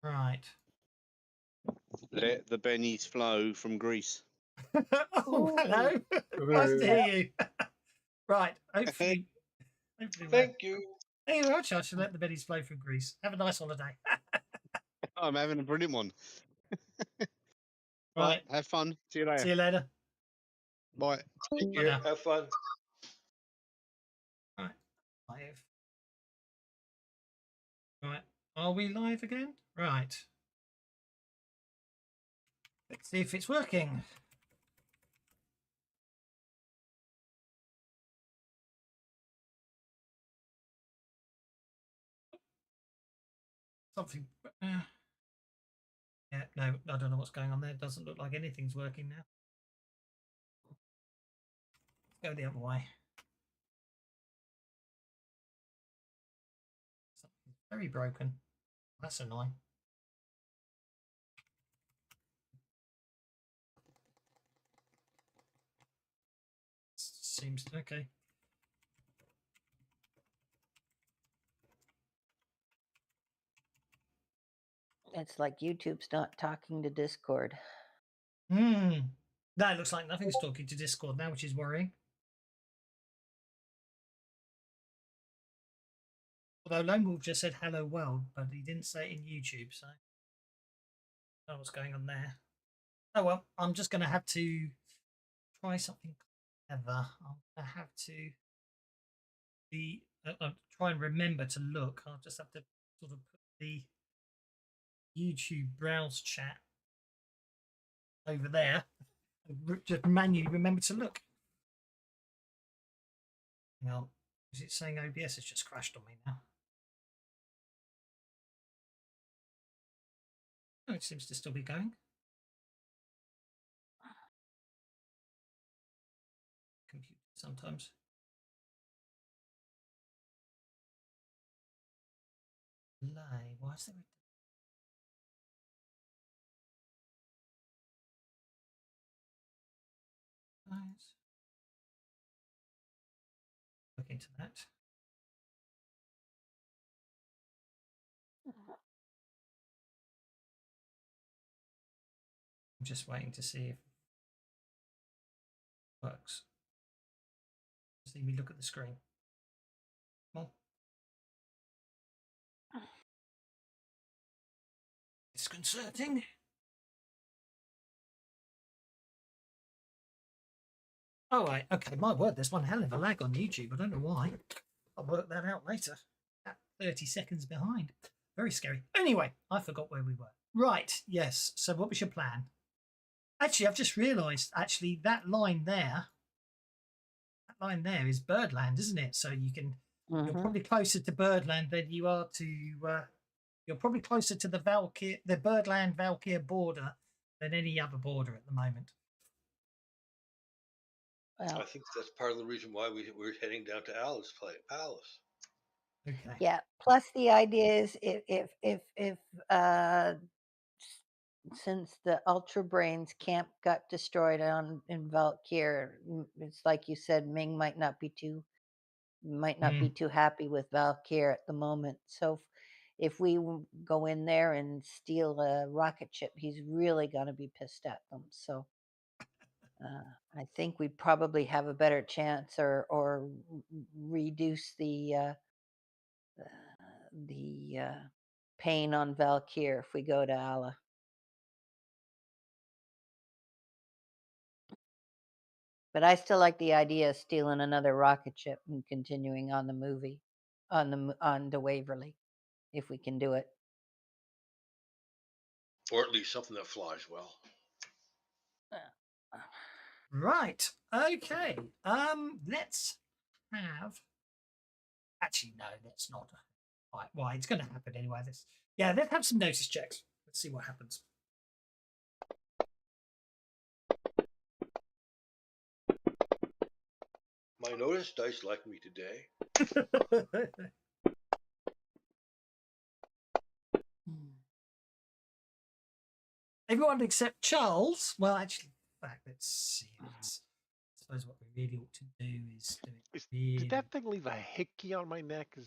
Right. Let the bennies flow from Greece. Oh, hello. Nice to hear you. Right. Hopefully Thank you. Thank you very much. I should let the bennies flow from Greece. Have a nice holiday. I'm having a brilliant one. Right. Have fun. See you later. See you later. Bye. Take Bye care. now. Have fun. Right. Live. Right. Are we live again? Right. Let's see if it's working. Something. Yeah, no, I don't know what's going on there. It doesn't look like anything's working now. Let's go the other way. Something's very broken. That's annoying. Seems okay. It's like YouTube's not talking to Discord. No, it looks like nothing's talking to Discord now, which is worrying. Although Lone Wolf just said hello world, but he didn't say it in YouTube, so I don't know what's going on there. Oh well, I'm just going to have to try something clever. I'm going to have to try and remember to look. I'll just have to sort of put the YouTube browse chat over there and just manually remember to look. Hang on. Is it saying OBS has just crashed on me now? Oh, it seems to still be going. Computer sometimes. Delay. Why is there a look into that. I'm just waiting to see if it works. See me look at the screen. Come on. Disconcerting. Oh, right. Okay, my word, there's one hell of a lag on YouTube. I don't know why. I'll work that out later. At 30 seconds behind. Very scary. Anyway, I forgot where we were. Right, yes. So what was your plan? Actually, I've just realised, actually, that line there is Birdland, isn't it? So you can, you're probably closer to Birdland than you are to, you're probably closer to the Birdland Valkyr border than any other border at the moment. Well, I think that's part of the reason why we're heading down to Alice Palace. Okay. yeah. Plus, the idea is if since the Ultra Brains camp got destroyed in Valkyr, it's like you said, Ming might not be too happy with Valkyr at the moment. So if we go in there and steal a rocket ship, he's really going to be pissed at them. So I think we probably have a better chance or reduce the pain on Valkyr if we go to Allah. But I still like the idea of stealing another rocket ship and continuing on the movie, on the Waverly, if we can do it. Or at least something that flies well. Right. Okay. Let's have. Actually, no, let's not. Right. Well, it's going to happen anyway. Let's have some notice checks. Let's see what happens. My notice dice like me today. Everyone except Charles. Well, actually, in fact, let's see. I suppose what we really ought to do is do it. Did that thing leave a hickey on my neck?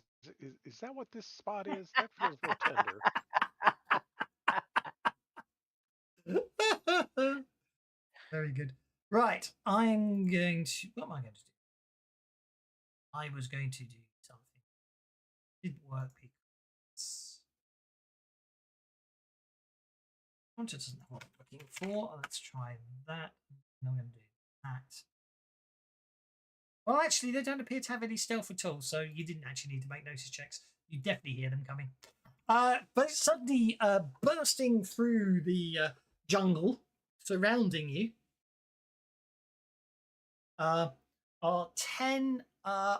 Is that what this spot is? That feels real tender. Very good. Right, I'm going to. What am I going to do? I was going to do something. Didn't work because Hunter doesn't know what I'm looking for. Let's try that. I'm going to do that. Well, actually, they don't appear to have any stealth at all, so you didn't actually need to make notice checks. You definitely hear them coming. But suddenly, bursting through the jungle surrounding you, are 10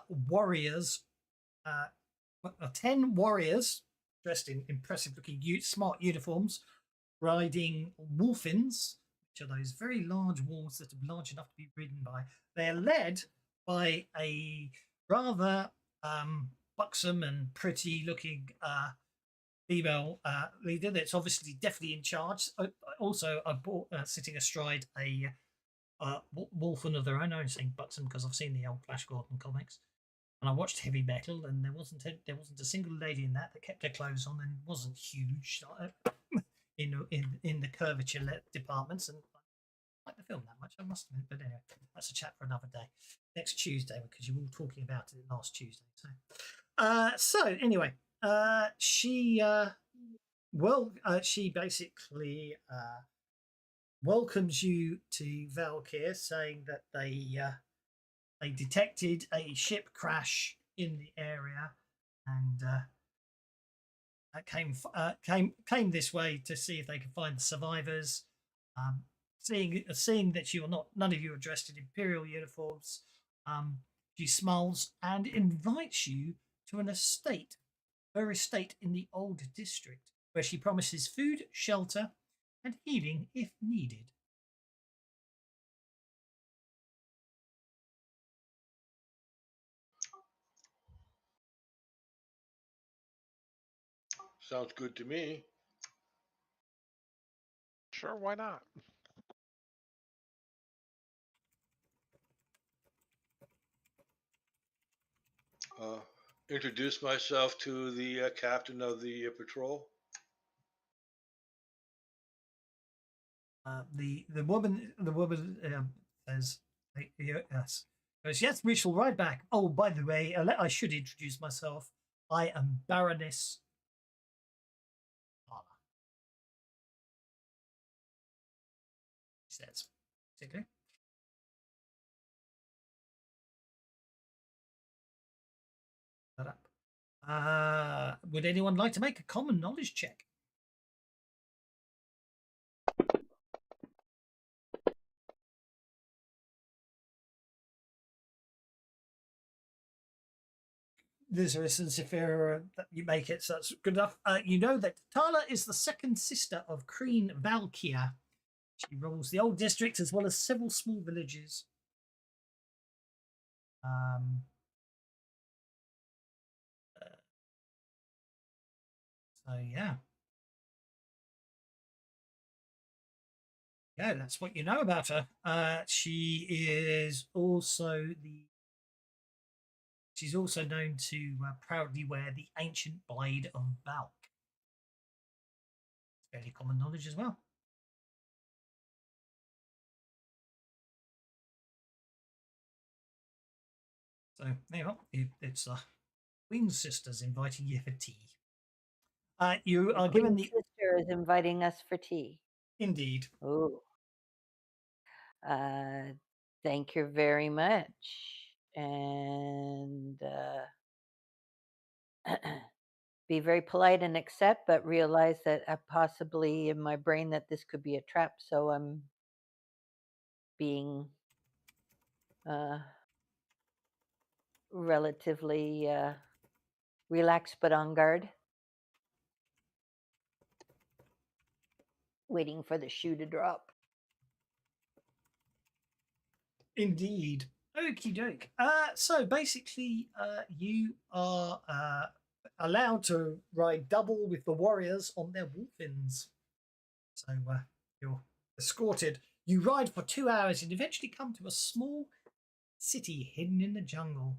warriors. 10 warriors dressed in impressive-looking, smart uniforms, riding wolfins, which are those very large wolves that are large enough to be ridden by. They're led by a rather buxom and pretty-looking female leader that's obviously definitely in charge. Also, sitting astride a wolfen of their own. I'm saying buxom because I've seen the old Flash Gordon comics, and I watched Heavy Metal, and there wasn't a single lady in that kept her clothes on and wasn't huge in the curvature departments. And I like the film that much, I must admit. But anyway, that's a chat for another day. Next Tuesday, because you were all talking about it last Tuesday. So anyway, she basically welcomes you to Valkyr, saying that they detected a ship crash in the area, and came this way to see if they could find the survivors. Seeing that none of you are dressed in imperial uniforms, she smiles and invites you to her estate in the old district, where she promises food, shelter, and healing if needed. Sounds good to me. Sure, why not? Introduce myself to the captain of the patrol. The woman says, yes. Goes, yes, we shall ride back. Oh, by the way, I should introduce myself. I am Baroness Tala. She says, basically. That up. Would anyone like to make a common knowledge check? There's a instance if you make it, so that's good enough. You know that Tala is the second sister of Queen Valkyr. She rules the old district as well as several small villages. So yeah. Yeah, that's what you know about her. She is also she's also known to proudly wear the ancient blade of Valk. It's fairly common knowledge as well. So there you go. It's Queen's sisters inviting you for tea. You are given the sister is inviting us for tea. Indeed. Oh. Thank you very much. And be very polite and accept, but realize that I possibly in my brain that this could be a trap. So I'm being relatively relaxed but on guard. Waiting for the shoe to drop. Indeed. Okie doke. So basically, you are allowed to ride double with the warriors on their wolfins. So you're escorted. You ride for 2 hours and eventually come to a small city hidden in the jungle.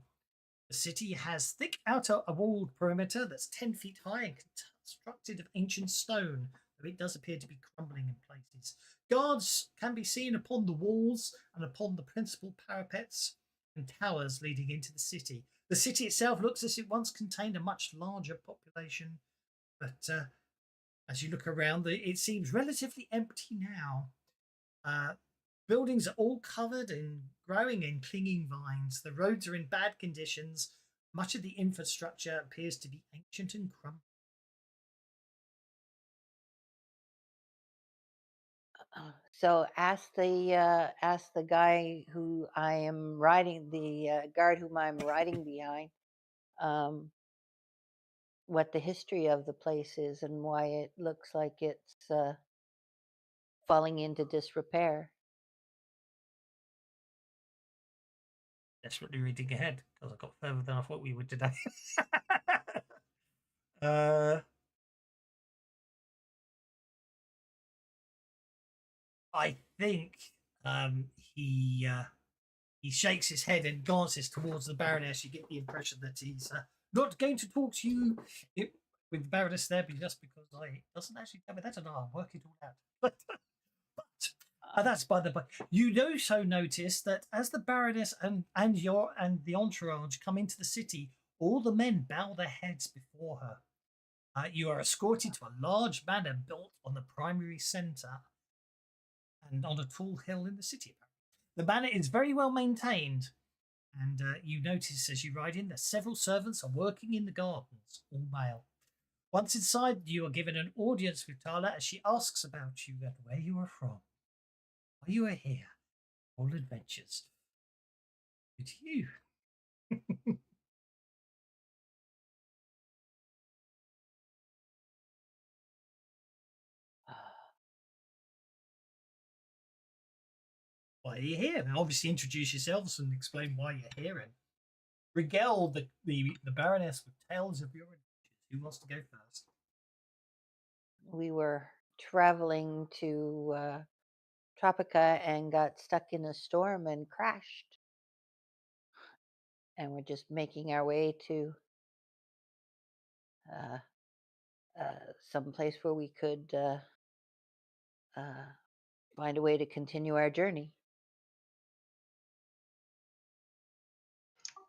The city has thick outer walled perimeter that's 10 feet high and constructed of ancient stone. though it does appear to be crumbling in places. Guards can be seen upon the walls and upon the principal parapets and towers leading into the city. The city itself looks as if it once contained a much larger population, but as you look around, it seems relatively empty now. Buildings are all covered in growing and clinging vines. The roads are in bad conditions. Much of the infrastructure appears to be ancient and crumbling. So ask the guy who I am riding, the guard whom I'm riding behind, what the history of the place is and why it looks like it's falling into disrepair. Desperately reading ahead because I got further than I thought we would today. I think he shakes his head and glances towards the Baroness. You get the impression that he's not going to talk to you with the Baroness there, just because I doesn't actually tell me that, and I'll work it all out. But that's by the by. You also notice that as the Baroness and the entourage come into the city, all the men bow their heads before her. You are escorted to a large manor built on the primary centre and on a tall hill in the city. The manor is very well maintained, and you notice as you ride in that several servants are working in the gardens, all male. Once inside, you are given an audience with Tala as she asks about you and where you are from. Why you are here, all adventures. Good to you. Why are you here? And obviously introduce yourselves and explain why you're here and regale the Baroness with tales of your adventures. Who wants to go first? We were traveling to Tropica and got stuck in a storm and crashed. And we're just making our way to some place where we could find a way to continue our journey.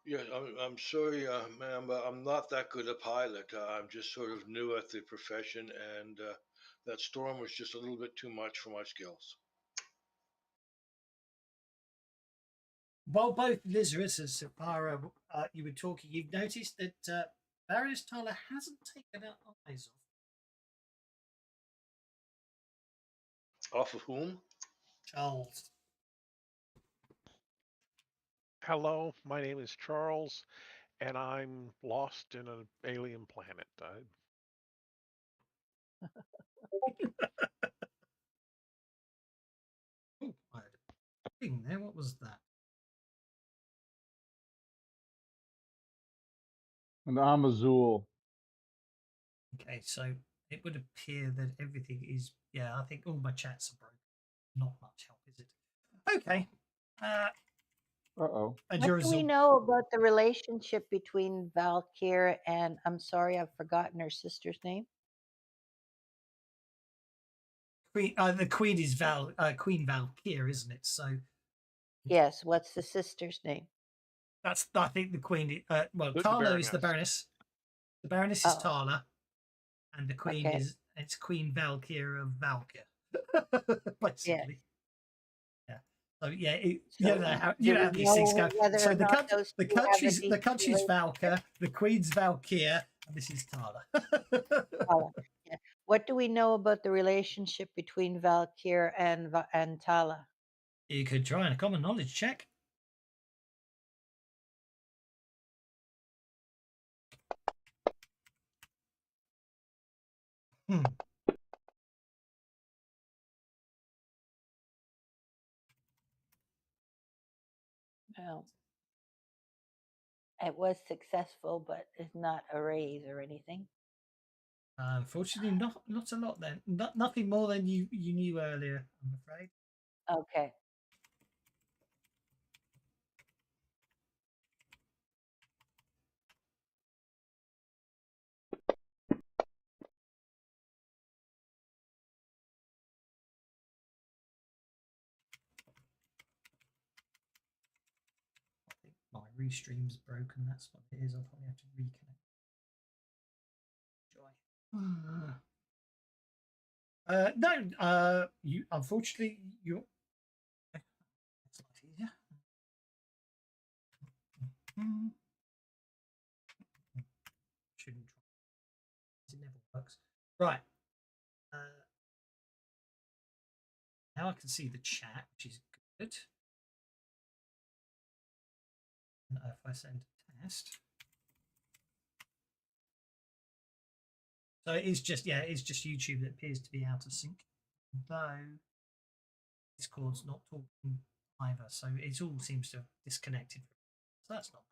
Yes, I'm sorry, ma'am, but I'm not that good a pilot. I'm just sort of new at the profession, and that storm was just a little bit too much for my skills. While both Lazarus and Sapara, you were talking, you've noticed that Baroness Tyler hasn't taken her eyes Off of whom? Charles. Hello, my name is Charles, and I'm lost in an alien planet. Oh, I had a thing there. What was that? An Amazul. Okay, so it would appear that everything is. Yeah, I think all my chats are broken. Not much help, is it? Okay. Uh-oh. And What you're do we Azul. know about the relationship between Valkyr and, I'm sorry, I've forgotten her sister's name? Queen, the Queen is Queen Valkyr, isn't it? So Yes, what's the sister's name? that's, I think, the Queen. Well, The Tala is the Baroness. Baroness. The Baroness is Oh. Tala, and the Queen Okay. it's Queen Valkyr of Valkyr, basically. Yeah. So yeah, So you do know how we these things know go. whether So or the not those two have a country's decent Valkyr, the Queen's Valkyr, and this is Tala. Tala. Yeah. What do we know about the relationship between Valkyr and Tala? You could try a common knowledge check. Hmm. Well, it was successful, but it's not a raise or anything. Unfortunately, not a lot then. Nothing more than you knew earlier, I'm afraid. Okay. Restream's broken. That's what it is. I'll probably have to reconnect. Joy. No. You unfortunately you. It's a lot easier. Shouldn't try. It never works. Right. Now I can see the chat, which is good. And if I send a test. So it's just YouTube that appears to be out of sync. Though Discord's not talking either, so it all seems to have disconnected. So that's not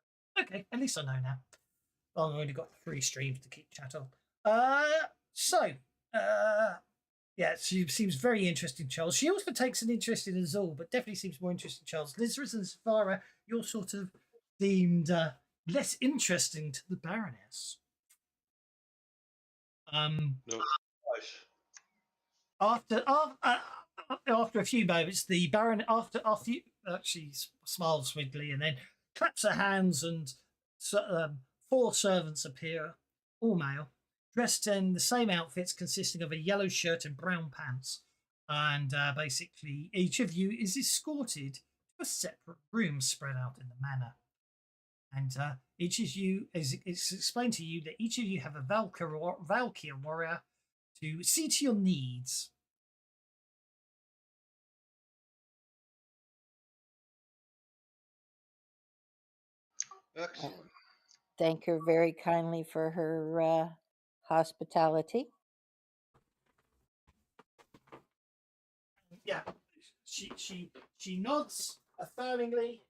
okay. At least I know now. Well, I've only got 3 streams to keep chat on. Yeah, she seems very interesting, Charles. She also takes an interest in Azul, but definitely seems more interested in Charles. Lizarus and Savara, you're sort of deemed less interesting to the Baroness. No. Nice. After a few moments, the Baron she smiles sweetly and then claps her hands, and 4 servants appear, all male, dressed in the same outfits consisting of a yellow shirt and brown pants. And basically, each of you is escorted to a separate room spread out in the manor. And each of you, it's explained to you that each of you have a Valkyr warrior to see to your needs. Excellent. Thank her very kindly for her hospitality. Yeah, she nods affirmingly,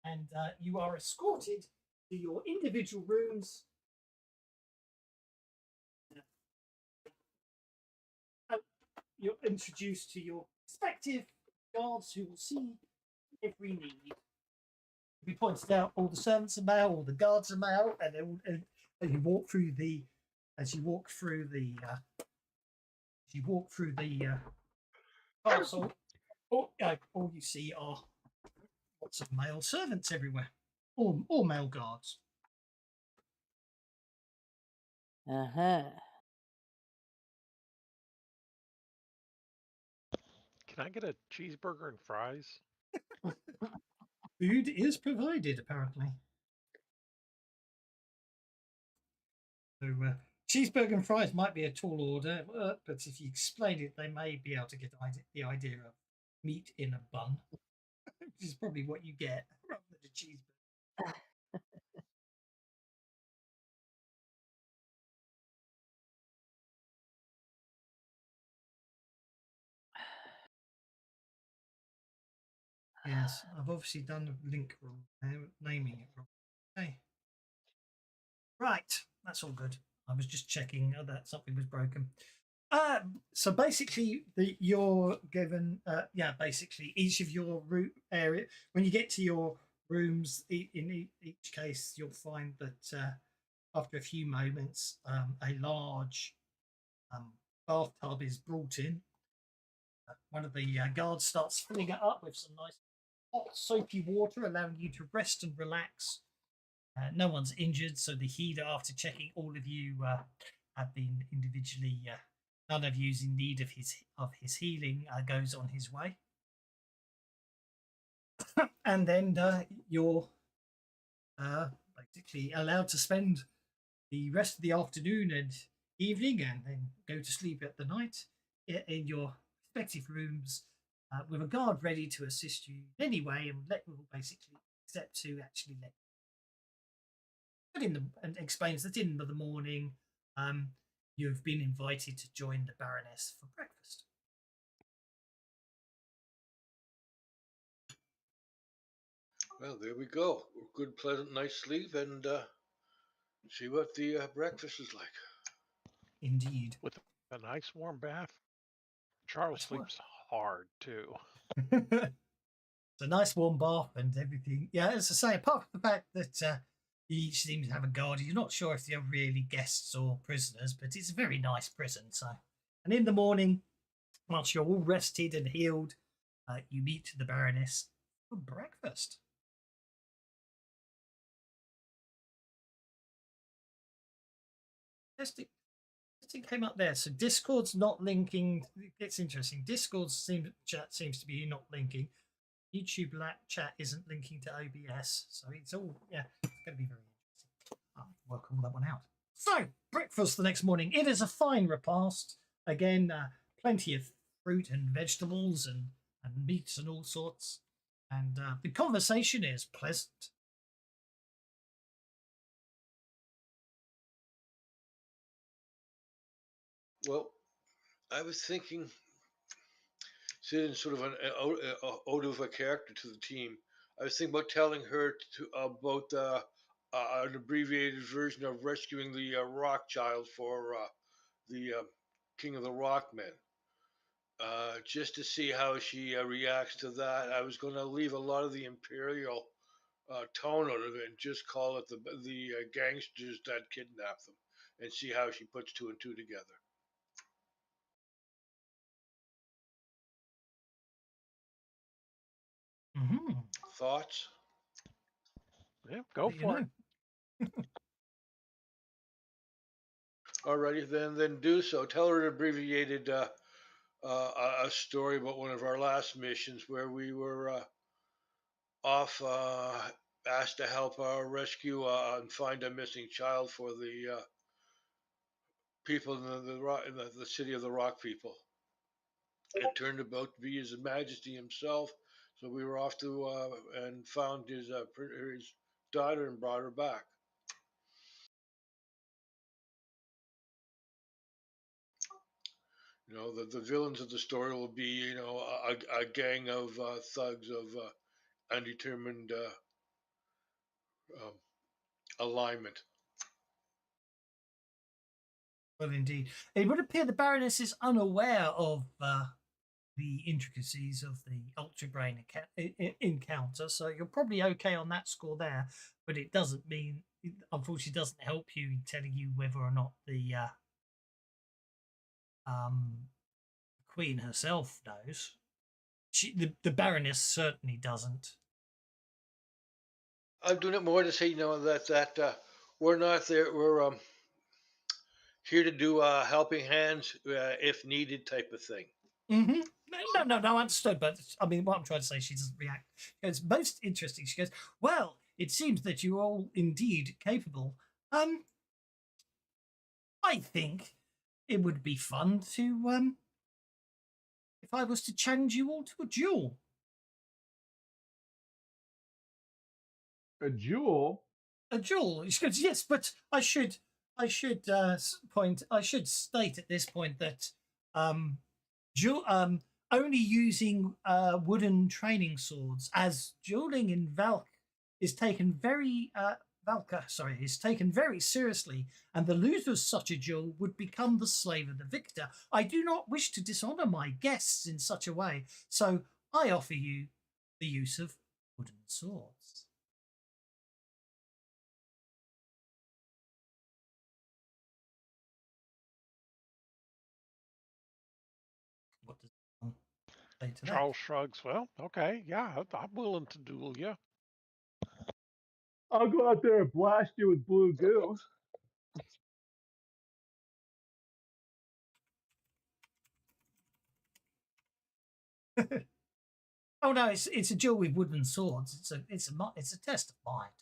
and you are escorted to your individual rooms. You're introduced to your respective guards who will see every need. We pointed out all the servants are male, all the guards are male, and as you walk through the castle, all you see are lots of male servants everywhere, all male guards. Uh-huh. Can I get a cheeseburger and fries? Food is provided, apparently. So cheeseburger and fries might be a tall order, but if you explain it, they may be able to get the idea of meat in a bun, which is probably what you get rather than a cheeseburger. Yes, I've obviously done the link wrong, naming it wrong. Okay. Right, that's all good. I was just checking that something was broken. So basically, you're given, basically each of your route area. When you get to your rooms, in each case, you'll find that after a few moments, a large bathtub is brought in. One of the guards starts filling it up with some nice hot, soapy water, allowing you to rest and relax. No one's injured, so the healer, after checking all of you, have been individually. None of you's in need of his healing. Goes on his way, and then you're basically allowed to spend the rest of the afternoon and evening, and then go to sleep at the night in your respective rooms, with a guard ready to assist you anyway, and will basically accept to actually let. But and explains that in the morning, you've been invited to join the Baroness for breakfast. Well, there we go. Good, pleasant night's sleep, and see what the breakfast is like. Indeed. With a nice warm bath. Charles Nice warm. sleeps hard too. It's a nice warm bath and everything. Yeah, as I say, apart from the fact that you each seem to have a guard, you're not sure if they're really guests or prisoners, but it's a very nice prison. So, and in the morning, once you're all rested and healed, you meet the Baroness for breakfast. Testing came up there. So Discord's not linking. It's interesting. Chat seems to be not linking. YouTube chat isn't linking to OBS. So it's all, yeah, it's going to be very interesting. I'll work all that one out. So, breakfast the next morning. It is a fine repast. Again, plenty of fruit and vegetables and meats and all sorts. And the conversation is pleasant. Well, I was thinking, sitting sort of an ode of a character to the team. I was thinking about telling her about an abbreviated version of rescuing the Rock Child for the King of the Rockmen. Just to see how she reacts to that. I was going to leave a lot of the imperial tone out of it and just call it the gangsters that kidnapped them, and see how she puts two and two together. Mm-hmm. Thoughts? Yeah, go for it. Alrighty, then do so. Tell her an abbreviated a story about one of our last missions where we were off asked to help rescue and find a missing child for the people in the city of the Rock people. It turned out to be His Majesty himself, so we were off to and found his daughter and brought her back. You know, the villains of the story will be, you know, a gang of thugs of undetermined um, alignment. Well, indeed. It would appear the Baroness is unaware of the intricacies of the Ultra Brain encounter, so you're probably okay on that score there, but it doesn't mean, unfortunately, doesn't help you in telling you whether or not the Queen herself knows. The Baroness certainly doesn't. I'm doing it more to say, you know, that we're not there. We're here to do helping hands if needed, type of thing. Mm-hmm. No, understood. But I mean, what I'm trying to say, she doesn't react. It's most interesting. She goes, "Well, it seems that you're all indeed capable. I think it would be fun to if I was to challenge you all to a duel." A jewel? A duel. She goes, "Yes, but I should state at this point that only using wooden training swords, as dueling in Valk is taken very Valka, is taken very seriously, and the loser of such a duel would become the slave of the victor. I do not wish to dishonor my guests in such a way, so I offer you the use of wooden swords." What does one say to that? Charles shrugs. Well, okay, yeah, I'm willing to duel you. I'll go out there and blast you with blue goo. Oh no, it's a duel with wooden swords. It's a test of mind,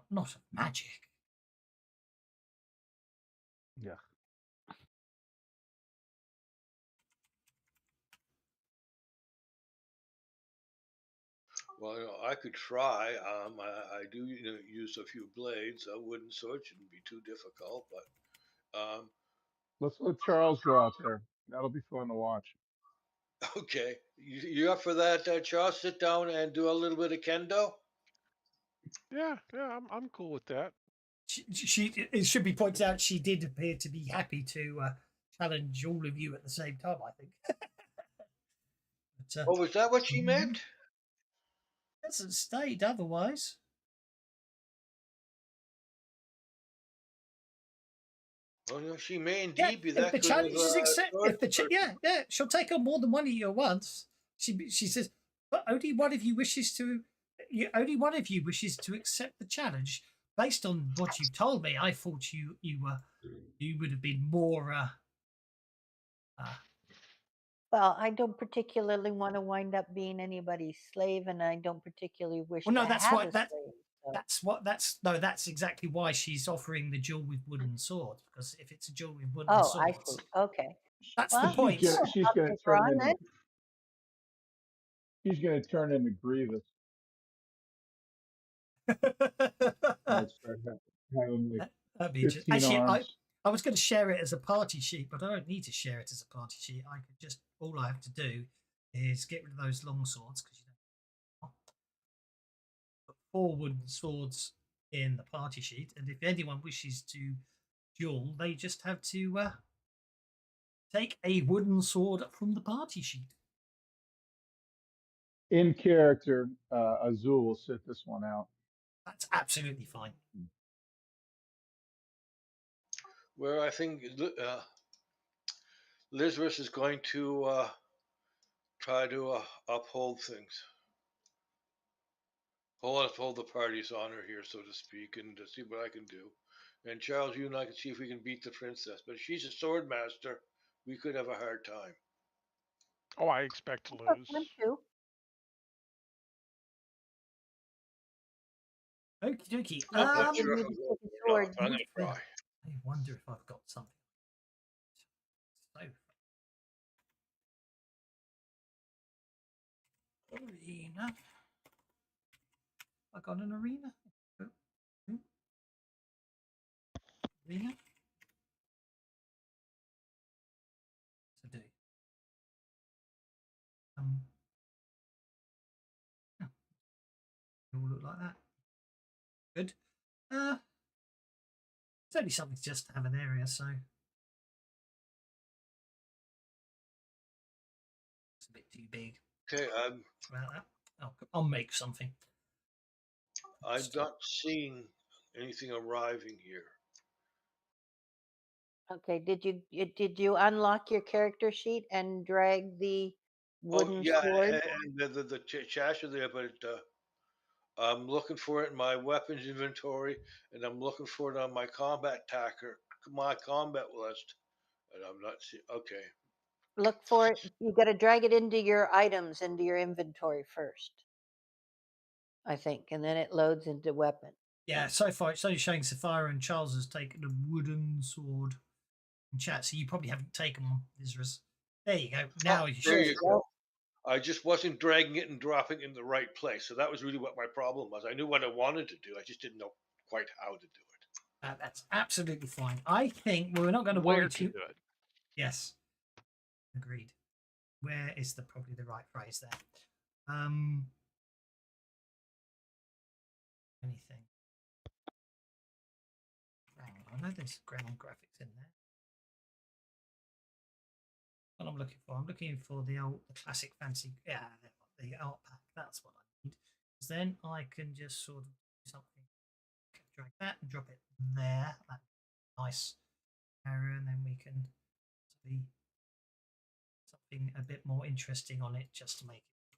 not of magic. Yeah. Well, you know, I could try. I do use a few blades. A wooden sword shouldn't be too difficult, but Let's let Charles go out there. That'll be fun to watch. okay. You up for that, Charles? Sit down and do a little bit of kendo. Yeah, I'm cool with that. It should be pointed out she did appear to be happy to challenge all of you at the same time, I think. But, Oh, was that what she meant? doesn't state otherwise. Well, you know, she may Yeah, indeed be if that the good challenge of is a accepted, yeah, she'll take on more than one of you at once. She says, but only one of you wishes to accept the challenge. Based on what you told me, I thought you were you would have been more. Well, I don't particularly want to wind up being anybody's slave, and I don't particularly wish Well, no, to that's have why a slave. So. that's exactly why she's offering the duel with wooden swords, because if it's a duel with wooden Oh, I swords, see. Okay. that's Well, the point. She's I'll gonna take her turn on into then. she's gonna turn into Grievous. Might start having like That'd be 15 actually. arms. I was going to share it as a party sheet, but I don't need to share it as a party sheet. I could just all I have to do is get rid of those long swords because you don't put 4 wooden swords in the party sheet, and if anyone wishes to duel, they just have to take a wooden sword from the party sheet. In character, Azul will sit this one out. That's absolutely fine. Where I think Lizarus is going to try to uphold things, uphold the party's honor here, so to speak, and to see what I can do. And Charles, you and I can see if we can beat the princess. But if she's a sword master, we could have a hard time. Oh, I expect to Oh, lose. them too. Okie dokie. I'm not You sure if need I'm to going take a to or not. sword. I'm going to try. I wonder if I've got something. So, arena. I got an arena. Arena. To do. Yeah, they all look like that. Good. It's only something just to have an area, so it's a bit too big. Okay, About that. I'll make something. I'm not seeing anything arriving here. Okay. Did you unlock your character sheet and drag the wooden Oh yeah, sword? and the chassis there, but I'm looking for it in my weapons inventory, and I'm looking for it on my combat list, and I'm not seeing. Okay, Look for it. You got to drag it into your items, into your inventory first, I think, and then it loads into weapon. Yeah, so far it's only showing Sapphire and Charles has taken a wooden sword in chat, so you probably haven't taken one, Isras. There you go. Now you there should. you go. I just wasn't dragging it and dropping it in the right place, so that was really what my problem was. I knew what I wanted to do, I just didn't know quite how to do it. That's absolutely fine. I think we're not going to Where worry to too. do it? Yes, agreed. Where is probably the right phrase there? Anything? I know there's ground graphics in there. What I'm looking for, the classic fancy, the art pack. That's what I need. Because then I can just sort of do something, drag that and drop it there. That nice area, and then we can be something a bit more interesting on it, just to make it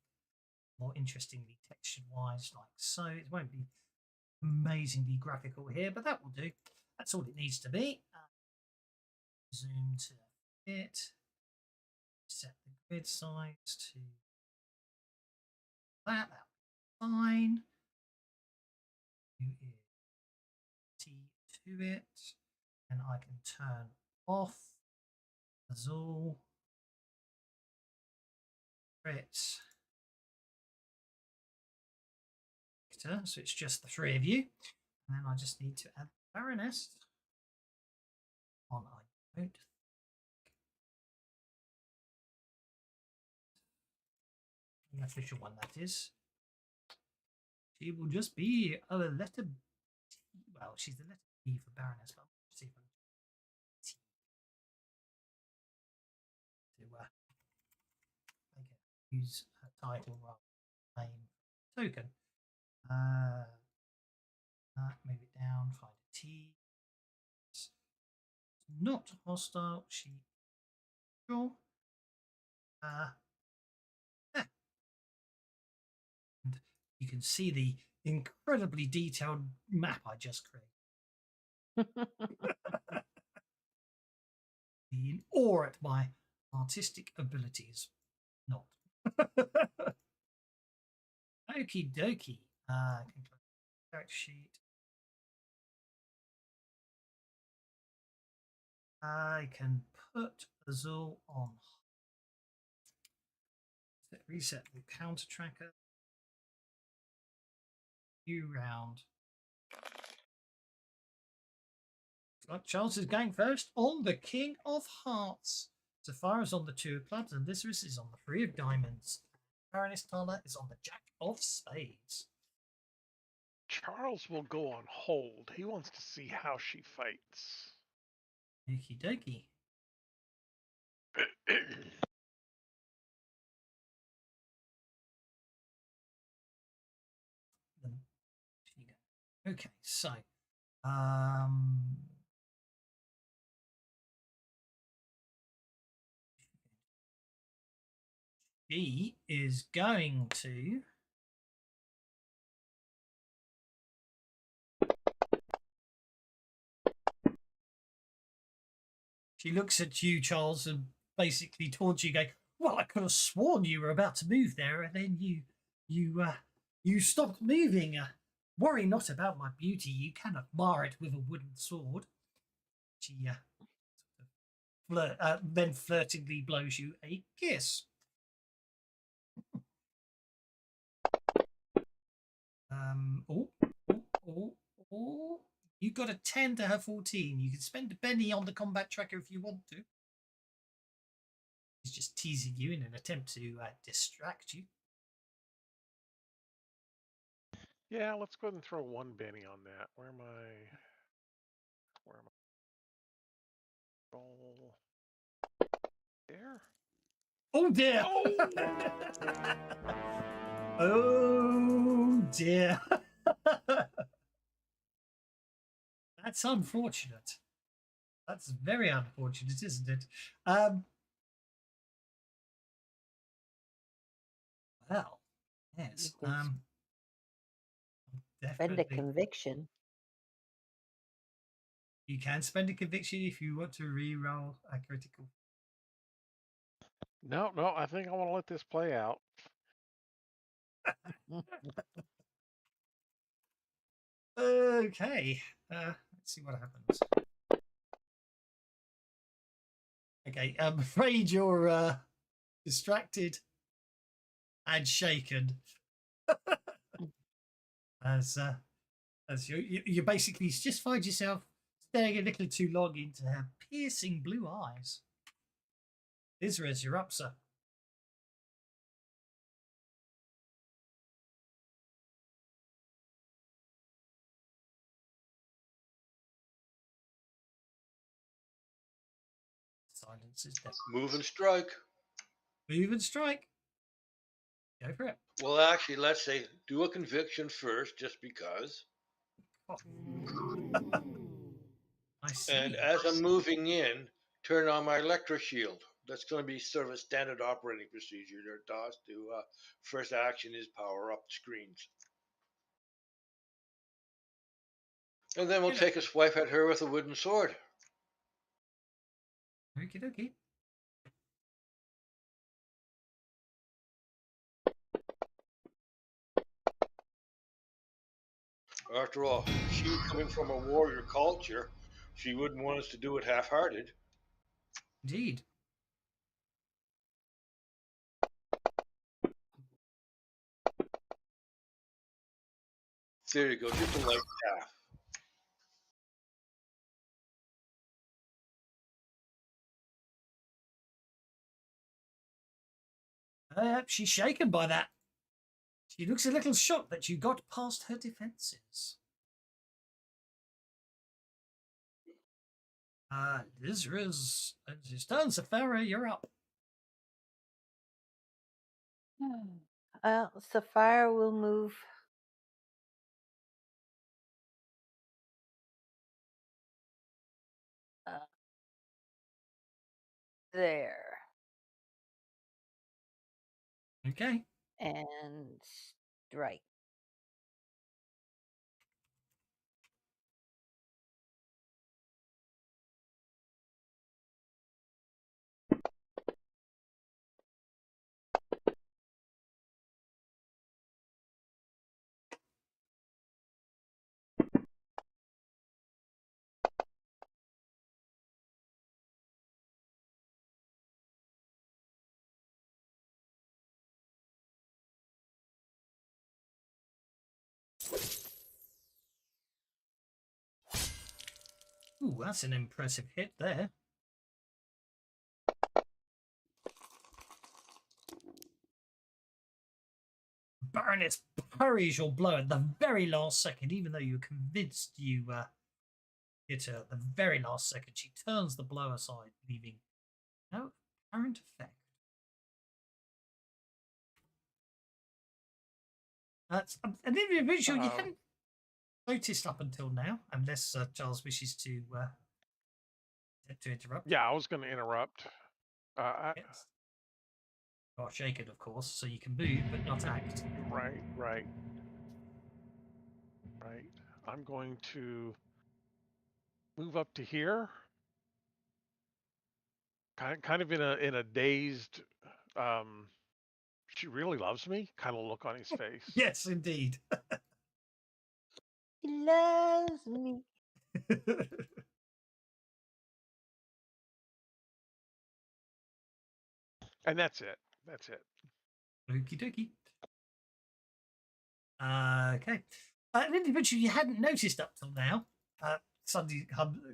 more interestingly textured wise, like so. It won't be amazingly graphical here, but that will do. That's all it needs to be. Zoom to it. Set the grid size to that. That'll be fine. T to it, and I can turn off Azul. Crit. So it's just the 3 of you, and then I just need to add Baroness on. I don't. The official one, that is. She will just be a letter T. Well, she's the letter B for Baroness, but I'll see if I can T to make it use her title rather than name token. Move it down, find a T. It's not hostile. She sure. Yeah. And you can see the incredibly detailed map I just created. be in awe at my artistic abilities. Not. Okie dokie. I can close the character sheet. I can put Azul on. Reset the counter tracker. New round. Charles is going first on the King of Hearts. Sapphira is on the 2 of clubs, and this is on the 3 of diamonds. Baroness Tala is on the Jack of spades. Charles will go on hold. He wants to see how she fights. Okie dokie. Okay, so she is going to she looks at you, Charles, and basically taunts you, going, "Well, I could have sworn you were about to move there, and then you stopped moving. Worry not about my beauty. You cannot mar it with a wooden sword." She then flirtingly blows you a kiss. You got a 10 to her 14. You can spend a penny on the combat tracker if you want to. He's just teasing you in an attempt to distract you. Yeah, let's go ahead and throw 1 penny on that. Where am I? Roll there. Oh dear! Oh, Oh dear! That's unfortunate. That's very unfortunate, isn't it? Well, yes. Spend a conviction. You can spend a conviction if you want to re-roll a critical. no, I think I want to let this play out. Okay. Let's see what happens. Okay, I'm afraid you're distracted and shaken. as you basically just find yourself staring a little too long into her piercing blue eyes. Isra's, you're up, sir. Silence is death. Move and strike. Move and strike. Go for it. Well, actually, let's say do a conviction first, just because. Oh. I see. And as I'm moving in, turn on my electro shield. That's going to be sort of a standard operating procedure there, DOS. First action is power up the screens. And then we'll take a swipe at her with a wooden sword. Okie dokie. After all, she coming from a warrior culture, she wouldn't want us to do it half-hearted. Indeed. There you go, just a light tap. She's shaken by that. She looks a little shocked that you got past her defenses. Isra's done. Sapphira, you're up. Sapphire will move there. Okay. And strike. Ooh, that's an impressive hit there. Baroness parries your blow at the very last second, even though you were convinced you hit her at the very last second. She turns the blow aside, leaving no apparent effect. That's an individual you hadn't noticed up until now, unless Charles wishes to interrupt. Yeah, I was going to interrupt. Yes. You are shaken, of course, so you can move but not act. Right. I'm going to move up to here. Kind of in a dazed, she really loves me kind of look on his face. Yes, indeed. He loves me. And that's it. Okie dokie. Okay. An individual you hadn't noticed up till now suddenly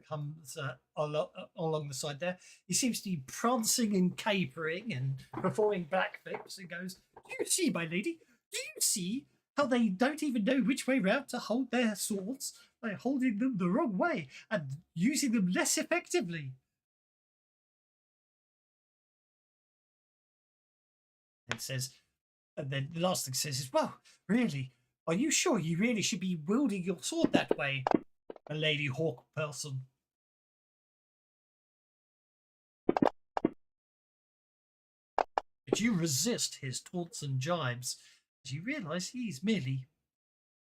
comes along the side there. He seems to be prancing and capering and performing backflips and goes, "Do you see, my lady? Do you see how they don't even know which way round to hold their swords? They're holding them the wrong way and using them less effectively." And says, and then the last thing says is, "Well, really, are you sure you really should be wielding your sword that way, a lady hawk person?" But you resist his taunts and jibes as you realise he's merely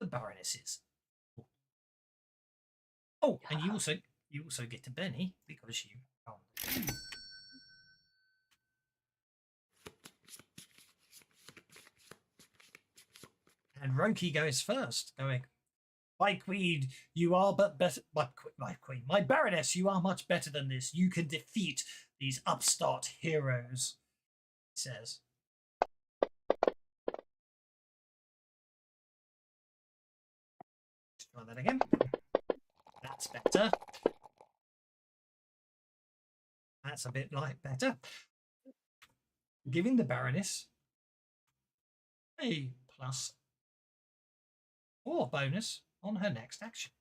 the Baroness's. Oh, and you also get to Benny because you. And Roki goes first, going, "My queen, you are but better. My queen, my baroness, you are much better than this. You can defeat these upstart heroes," he says. Let's try that again. That's better. That's a bit like better. Giving the baroness a +4 bonus on her next action.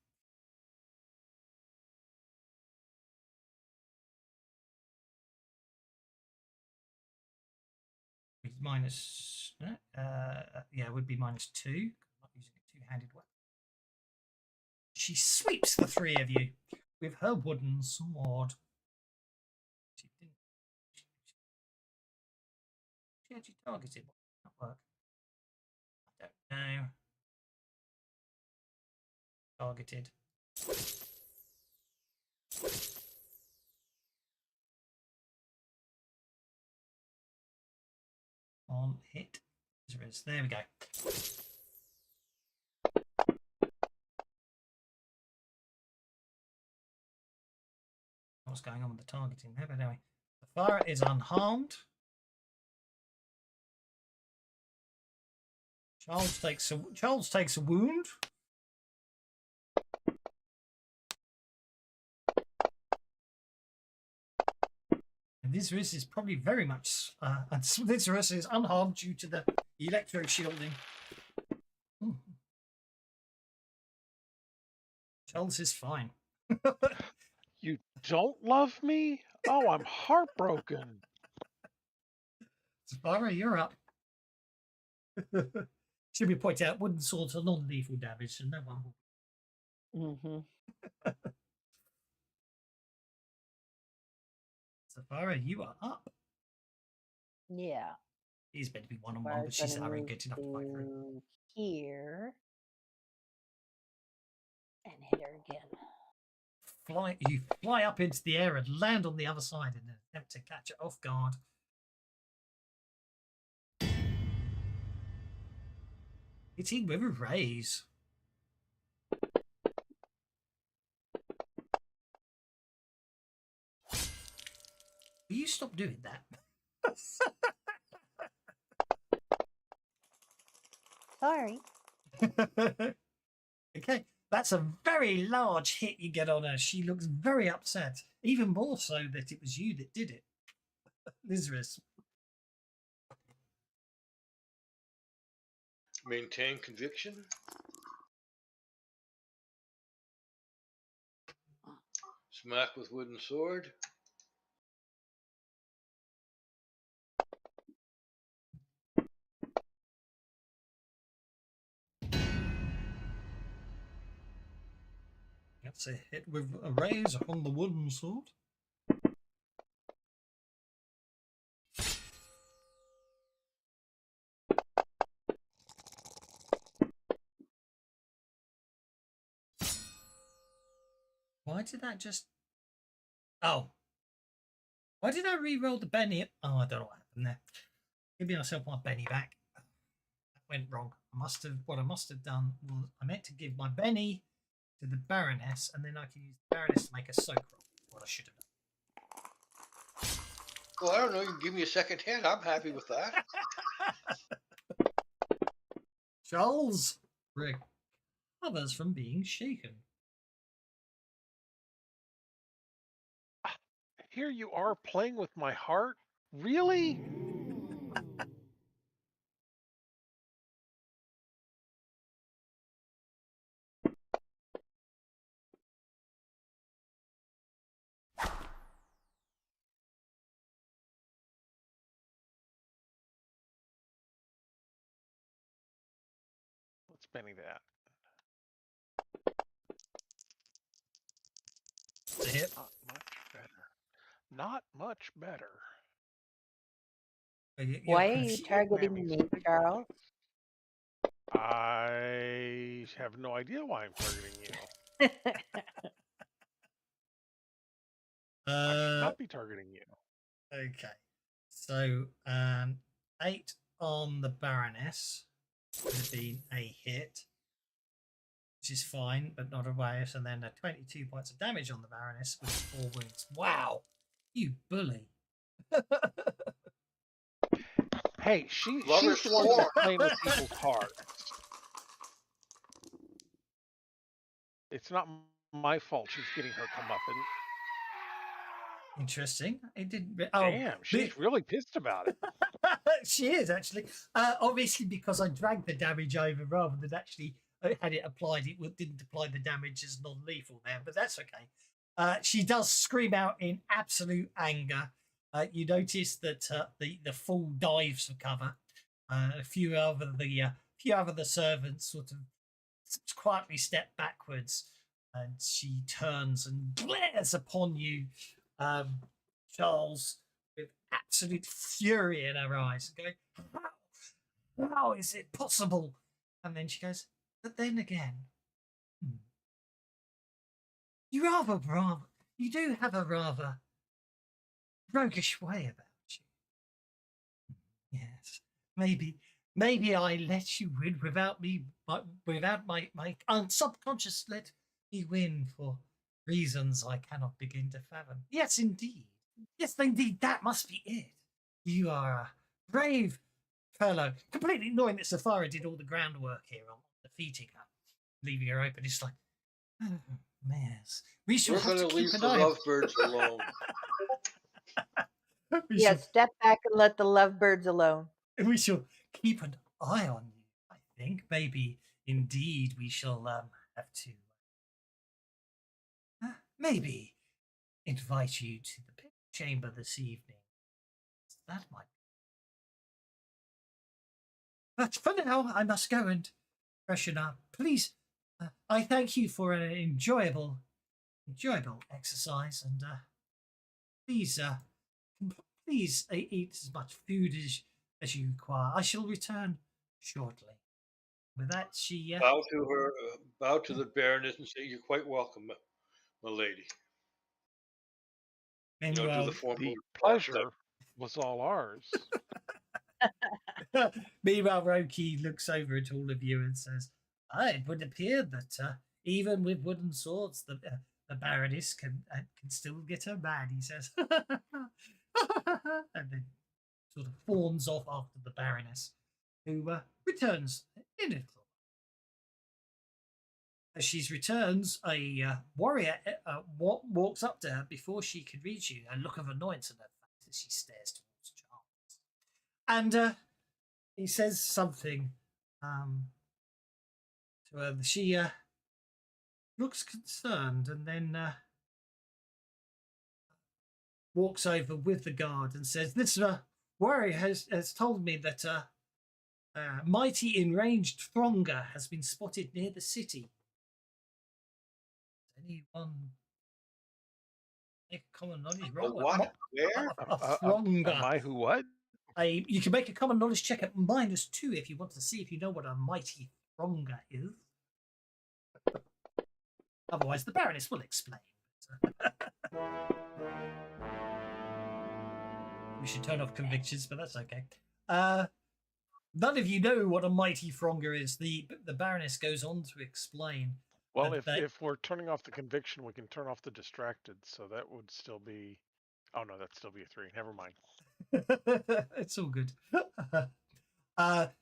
Minus, yeah, it would be -2. I'm not using a two-handed weapon. She sweeps the three of you with her wooden sword. She actually targeted. What did that work? I don't know. Targeted. On hit. There we go. What's going on with the targeting there? But anyway, the fire is unharmed. Charles takes a wound. And this wrist is probably very much and this wrist is unharmed due to the electro shielding. Charles is fine. You don't love me? Oh, I'm heartbroken. Spyro, you're up. Should we point out wooden swords are non-lethal damage, and no one will. Sapphira, you are up. Yeah. He's meant to be one-on-one, but she's arrogant enough to fight through. Here. And hit her again. You fly up into the air and land on the other side in an attempt to catch it off guard. Hitting with a raise. Will you stop doing that? Sorry. Okay, That's a very large hit you get on her. She looks very upset, even more so that it was you that did it. Lizris. Maintain conviction. Smack with wooden sword. That's a hit with a raise on the wooden sword. Why did that just... Oh. Why did I re-roll the Benny? Oh, I don't know what happened there. Give myself my Benny back. That went wrong. What I must have done was I meant to give my Benny to the Baroness, and then I can use the Baroness to make a soak roll. What I should have done. Well, I don't know. You can give me a second hand. I'm happy with that. Charles recovers from being shaken. Here you are playing with my heart? Really? Let's Benny that. The hit. Not much better. Not much better. Why are you targeting Whammies, me, big Charles? whammies. I have no idea why I'm targeting you. I should not be targeting you. Okay. So 8 on the Baroness would have been a hit, which is fine, but not a waste. And then 22 points of damage on the Baroness with 4 wounds. Wow, you bully! Hey, she's Lover's the one that's War. playing with people's hearts. It's not my fault she's getting her comeuppance. Interesting. It didn't. Oh, Damn, she's really pissed about it. she is actually. Obviously, because I dragged the damage over rather than actually had it applied. It didn't apply the damage as non-lethal there, but that's okay. She does scream out in absolute anger. You notice that the fool dives for cover. A few other the servants sort of quietly step backwards, and she turns and glares upon you, Charles, with absolute fury in her eyes, and going, "How is it possible?" And then she goes, "But then again, you do have a rather roguish way about you. Yes, maybe I let you win without my subconscious let me win for reasons I cannot begin to fathom. Yes, indeed. Yes, indeed, that must be it. You are a brave fellow, completely ignoring that Safari did all the groundwork here on defeating her, leaving her open. It's like, oh, yes, we shall We're have going to to leave keep the an eye. lovebirds alone. We Yeah, shall step back and let the lovebirds alone. we shall keep an eye on you. I think maybe indeed we shall have to maybe invite you to the pit chamber this evening. That might. But for now, I must go and freshen up. Please, I thank you for an enjoyable exercise, and please eat as much food as you require. I shall return shortly. With that, she Bow to her, bow to the Baroness and say, "You're quite welcome, my lady." Do the meanwhile, formal. The pleasure was all ours. meanwhile, Roki looks over at all of you and says, "It would appear that even with wooden swords, the Baroness can still get her mad." He says, and then sort of fawns off after the Baroness, who returns in a little. As she returns, a warrior walks up to her before she can reach you. A look of annoyance on her face as she stares towards Charles. And he says something to her. She looks concerned and then walks over with the guard and says, "This warrior has told me that mighty enraged Thronger has been spotted near the city. Anyone make a common knowledge A roll? what? Where? A Thronger. Am I who what? You can make a common knowledge check at -2 if you want to see if you know what a mighty Thronger is. Otherwise, the Baroness will explain. We should turn off convictions, but that's okay. None of you know what a mighty Thronger is. The Baroness goes on to explain. Well, if we're turning off the conviction, we can turn off the distracted, so that would still be. Oh no, that'd still be a 3. Never mind. It's all good.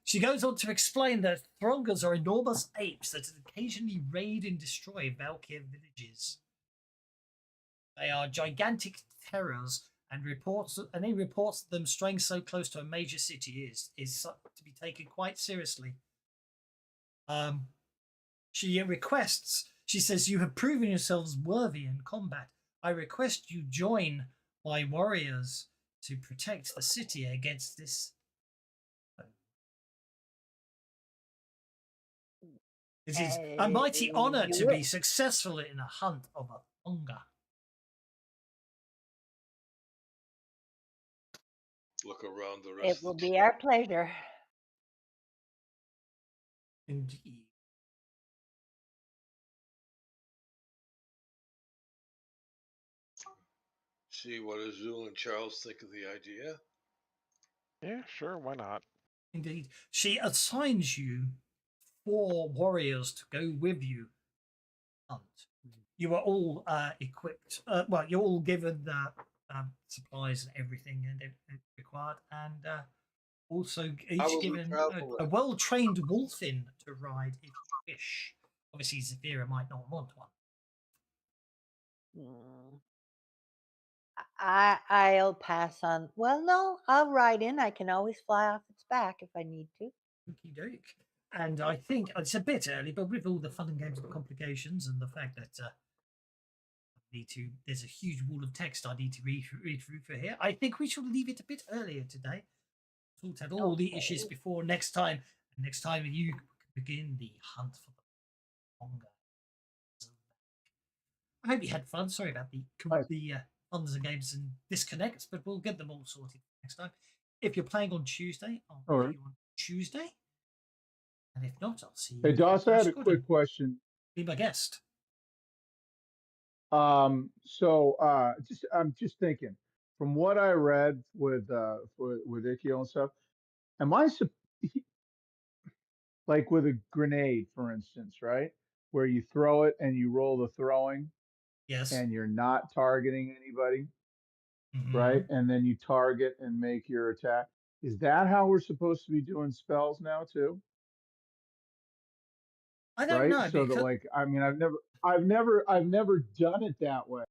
She goes on to explain that Throngers are enormous apes that occasionally raid and destroy Valkyr villages. They are gigantic terrors, and any reports of them straying so close to a major city is to be taken quite seriously. She requests. She says, "You have proven yourselves worthy in combat. I request you join my warriors to protect the city against this." It is a mighty honor to be successful in a hunt of a Thronger. Look around the rest. It will be our pleasure. Indeed. See what Azul and Charles think of the idea. Yeah, sure. Why not? Indeed. She assigns you 4 warriors to go with you. Hunt. You are all equipped. Well, you're all given the supplies and everything required, and also each given a well-trained wolfin to ride if you wish. Obviously, Zafira might not want one. I'll pass on. Well, no, I'll ride in. I can always fly off its back if I need to. Okie doke. And I think it's a bit early, but with all the fun and games and complications and the fact that there's a huge wall of text I need to read through for here, I think we should leave it a bit earlier today. Sort out all the issues before next time. And next time you begin the hunt for the Mongo. I hope you had fun. Sorry about the funs and games and disconnects, but we'll get them all sorted next time. If you're playing on Tuesday, I'll see you on Tuesday. And if not, I'll see you. Hey, Doss, I had a quick question. Be my guest. I'm just thinking, from what I read with Ikeo and stuff, am I like with a grenade, for instance, right? Where you throw it and you roll the throwing. Yes. And you're not targeting anybody, Mm-hmm. right? And then you target and make your attack. Is that how we're supposed to be doing spells now too? I don't know. So that, like, I mean, I've never done it that way,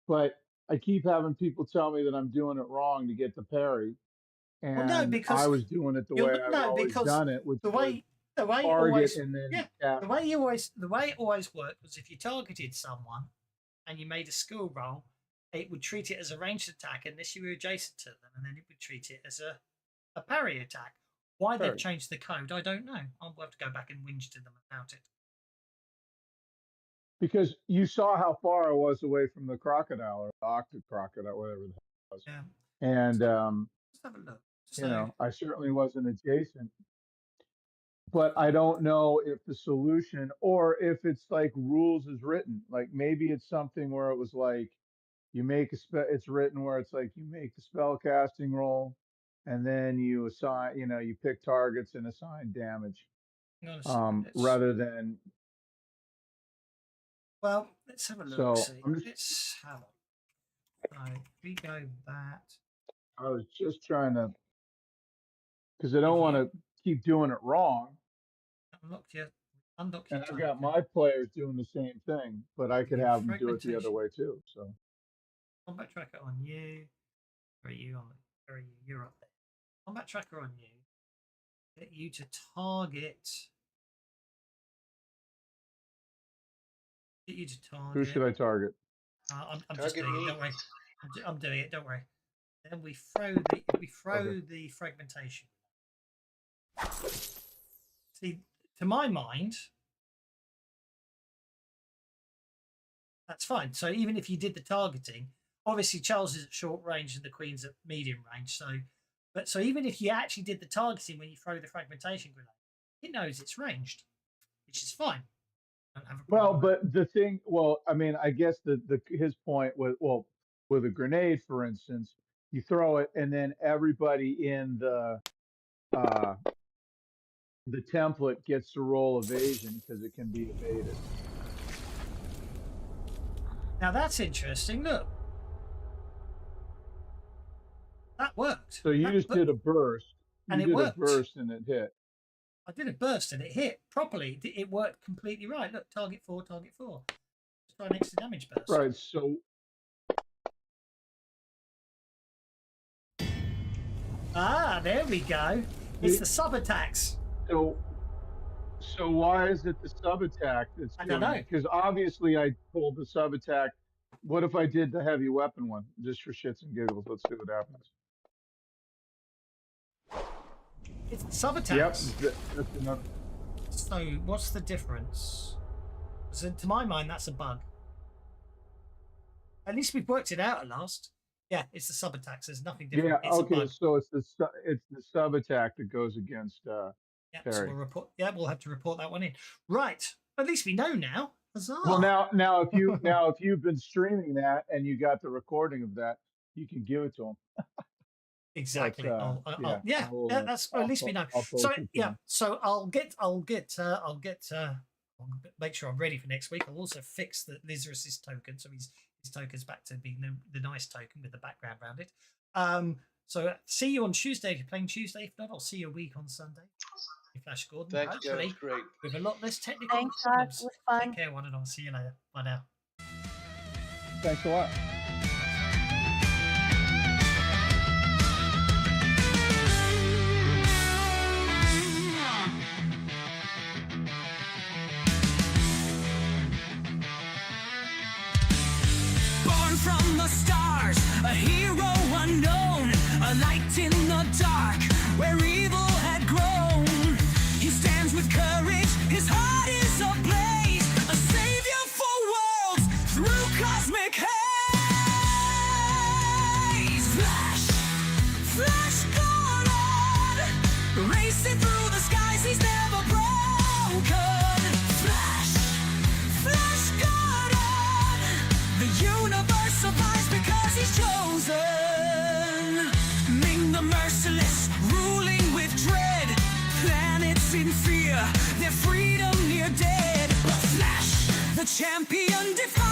but I keep having people tell me that I'm doing it wrong to get the parry, and well, no, because I was doing it the way I've always done it, which the way target and then the way it always worked was if you targeted someone and you made a skill roll, it would treat it as a ranged attack unless you were adjacent to them, and then it would treat it as a parry attack. Why they've changed the code, I don't know. I'll have to go back and whinge to them about it. Because you saw how far I was away from the crocodile or the octopus crocodile, whatever the hell it was. Yeah. And let's have a look. So, I certainly wasn't adjacent. But I don't know if the solution, or if it's like rules is written. Like maybe it's something where it was like you make it's written where it's like you make the spell casting roll, and then you assign, you pick targets and assign damage. Rather than. Well, let's have a look. So let's have a look. Right, we go that. I was just trying to, because I don't want to keep doing it wrong. Unlocked your Undock your And I've token. got my players doing the same thing, but I could Your have them do it the other fragmentation. way too. So Combat tracker on you. Where are you on? Where are you? You're up there. Combat tracker on you. Get you to target. Get you to target. who should I target? I'm just Target doing me. it. Don't worry. I'm doing it. Don't worry. Then we throw the fragmentation. See, to my mind, that's fine. So even if you did the targeting, obviously Charles is at short range and the Queen's at medium range. So even if you actually did the targeting when you throw the fragmentation grenade, it knows it's ranged, which is fine. Don't have a Well, problem with but the thing, well, I mean, I guess his point was, well, with a grenade, for instance, you throw it, and then everybody in the template gets to roll evasion because it can be evaded. Now that's interesting. Look, that worked. So you That just did a burst, and you it did worked. a burst and it hit. I did a burst and it hit properly. It worked completely right. Look, target 4, target 4. Let's try an extra damage burst. Right. So There we go. It's the sub attacks. So why is it the sub attack that's I don't doing know. it? Because obviously I pulled the sub attack. What if I did the heavy weapon one just for shits and giggles? Let's see what happens. It's sub Yep. attacks. That's enough. So what's the difference? So to my mind, that's a bug. At least we've worked it out at last. Yeah, it's the sub attacks. There's nothing different. Yeah. It's a Okay. bug. So it's the sub attack that goes against. Yeah, so Terry. we'll report. Yeah, we'll have to report that one in. Right. At least we know now. Huzzah. Well, now if you've been streaming that and you got the recording of that, you can give it to them. Exactly. But, yeah, that's at least we know. I'll post So it to yeah, them. so I'll make sure I'm ready for next week. I'll also fix the Lizarus's token, so his token's back to being the nice token with the background around it. So see you on Tuesday if you're playing Tuesday. If not, I'll see you a week on Sunday. Flash Gordon. Thanks, Hopefully, guys. Great. with a lot less technical Thanks, Todd. It problems. was fun. Take care, one and all. See you later. Bye now. Thanks a lot. Born from the stars, a hero unknown, a light in the dark where evil had grown. He stands with courage, his heart is ablaze, a savior for worlds through cosmic haze. Flash, Flash Gordon, racing through the skies, he's never broken. Flash, Flash Gordon, the universe survives because he's chosen. Ming the Merciless, ruling with dread. Planets in fear, their freedom near dead. But Flash, the champion, defying.